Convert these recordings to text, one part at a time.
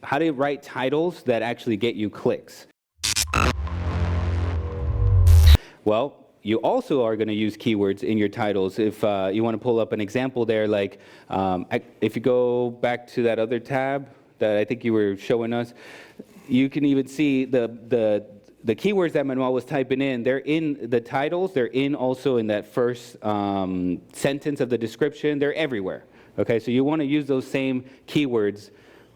how to write titles that actually get you clicks. Well, you also are going to use keywords in your titles. If you want to pull up an example there, like if you go back to that other tab that I think you were showing us, you can even see the keywords that Manuel was typing in. They're in the titles. They're in also in that first sentence of the description. They're everywhere. Okay, so you want to use those same keywords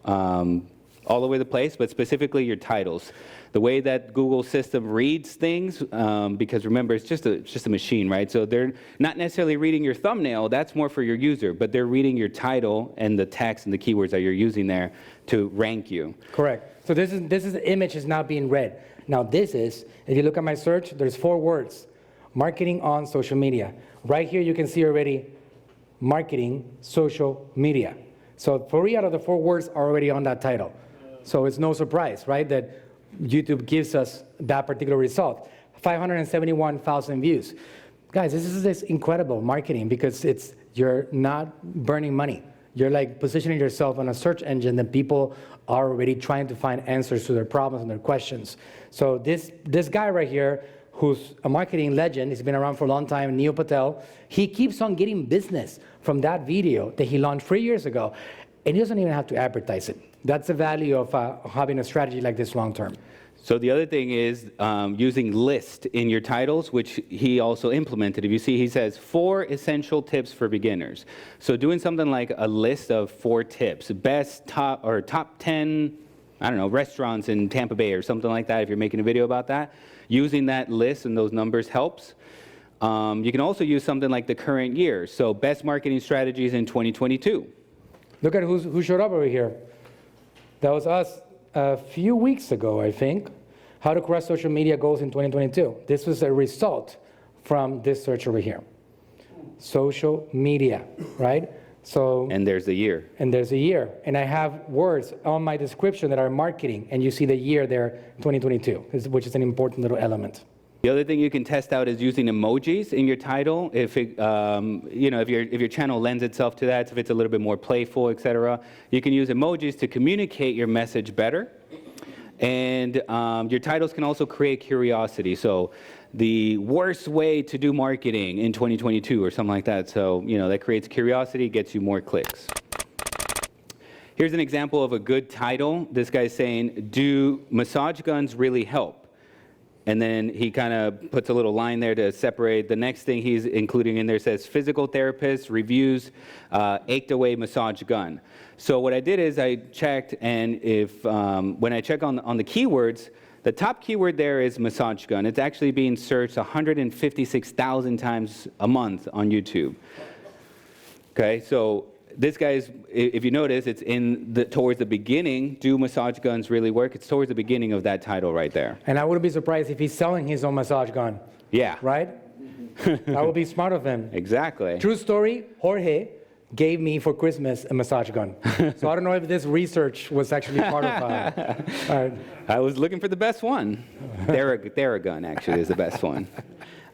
all over the place, but specifically your titles. The way that Google system reads things, because remember, it's just a machine, right? So they're not necessarily reading your thumbnail. That's more for your user, but they're reading your title and the text and the keywords that you're using there to rank you. Correct. So this is the image is not being read. Now this is, if you look at my search, there's 4 words: marketing on social media. Right here, you can see already marketing social media. So 3 out of the 4 words are already on that title. So it's no surprise, right, that YouTube gives us that particular result. 571,000 views. Guys, this is incredible marketing because you're not burning money. You're like positioning yourself on a search engine that people are already trying to find answers to their problems and their questions. So this guy right here, who's a marketing legend, he's been around for a long time, 𝗙𝗢𝗟𝗄𝘁, he keeps on getting business from that video that he launched 3 years ago, and he doesn't even have to advertise it. That's the value of having a strategy like this long term. So the other thing is using list in your titles, which he also implemented. If you see, he says 4 essential tips for beginners. So doing something like a list of 4 tips, top 10, I don't know, restaurants in Tampa Bay or something like that, if you're making a video about that, using that list and those numbers helps. You can also use something like the current year. So best marketing strategies in 2022. Look at who showed up over here. That was us a few weeks ago, I think. How to crush social media goals in 2022. This was a result from this search over here. Social media, right? So. And there's the year. And there's a year. And I have words on my description that are marketing, and you see the year there, 2022, which is an important little element. The other thing you can test out is using emojis in your title. If it, if your channel lends itself to that, if it's a little bit more playful, etc., you can use emojis to communicate your message better. And your titles can also create curiosity. So the worst way to do marketing in 2022 or something like that. So that creates curiosity, gets you more clicks. Here's an example of a good title. This guy's saying, "Do massage guns really help?" And then he kind of puts a little line there to separate. The next thing he's including in there says, "Physical therapist reviews 𝗙𝗢𝗟𝗄𝘁 massage gun." So what I did is I checked, and when I check on the keywords, the top keyword there is massage gun. It's actually being searched 156,000 times a month on YouTube. Okay, so this guy's, if you notice, it's towards the beginning. Do massage guns really work? It's towards the beginning of that title right there. And I wouldn't be surprised if he's selling his own massage gun. Yeah. Right? That would be smart of him. Exactly. True story, Jorge gave me for Christmas a massage gun. So I don't know if this research was actually part of I was looking for the best one. Theragun actually is the best one.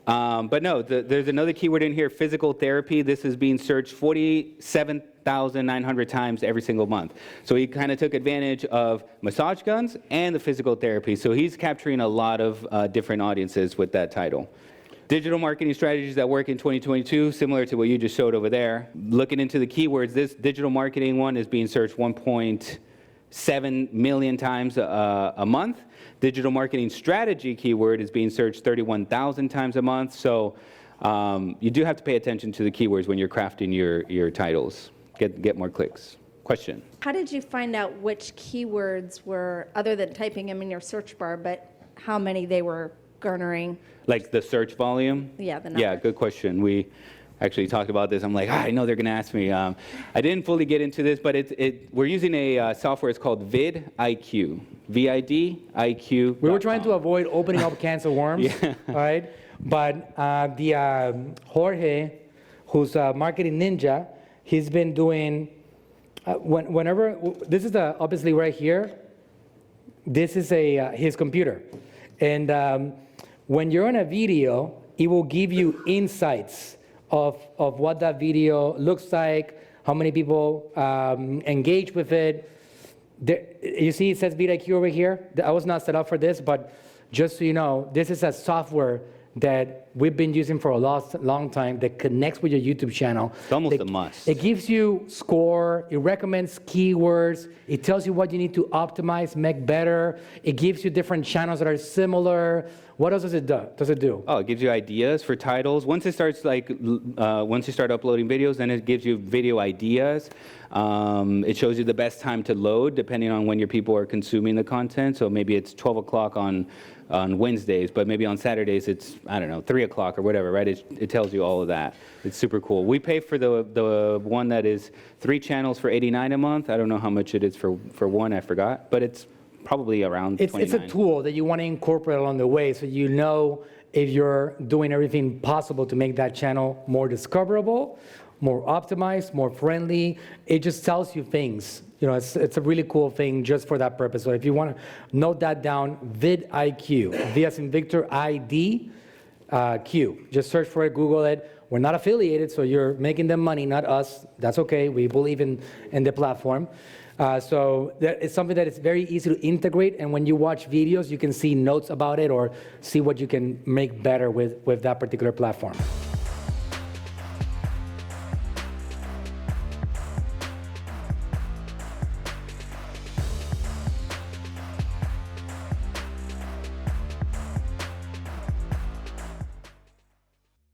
But no, there's another keyword in here, physical therapy. This is being searched 47,900 times every single month. So he kind of took advantage of massage guns and the physical therapy. So he's capturing a lot of different audiences with that title. Digital marketing strategies that work in 2022, similar to what you just showed over there. Looking into the keywords, this digital marketing one is being searched 1.7 million times a month. Digital marketing strategy keyword is being searched 31,000 times a month. So you do have to pay attention to the keywords when you're crafting your titles. Get more clicks. Question? How did you find out which keywords were, other than typing them in your search bar, but how many they were garnering? Like the search volume? Yeah, the number. Yeah, good question. We actually talked about this. I'm like, I know they're going to ask me. I didn't fully get into this, but we're using a software. It's called vidIQ. vidIQ. We were trying to avoid opening up cans of worms, yeah. Right? But Jorge, who's a marketing ninja, he's been doing, whenever, this is obviously right here, this is his computer. And when you're in a video, it will give you insights of what that video looks like, how many people engage with it. You see it says vidIQ over here? I was not set up for this, but just so you know, this is a software that we've been using for a long time that connects with your YouTube channel. It's almost a must. It gives you score, it recommends keywords, it tells you what you need to optimize, make better, it gives you different channels that are similar. What else does it do? Oh, it gives you ideas for titles. Once it starts once you start uploading videos, then it gives you video ideas. It shows you the best time to load depending on when your people are consuming the content. So maybe it's 12 o'clock on Wednesdays, but maybe on Saturdays it's, I don't know, 3 o'clock or whatever, right? It tells you all of that. It's super cool. We pay for the one that is 3 channels for $89 a month. I don't know how much it is for one, I forgot, but it's probably around $29. It's a tool that you want to incorporate along the way so you know if you're doing everything possible to make that channel more discoverable, more optimized, more friendly. It just tells you things. You know, it's a really cool thing just for that purpose. So if you want to note that down, vidIQ, V as in Victor, ID, Q. Just search for it, Google it. We're not affiliated, so you're making them money, not us. That's okay. We believe in the platform. So it's something that is very easy to integrate, and when you watch videos, you can see notes about it or see what you can make better with that particular platform.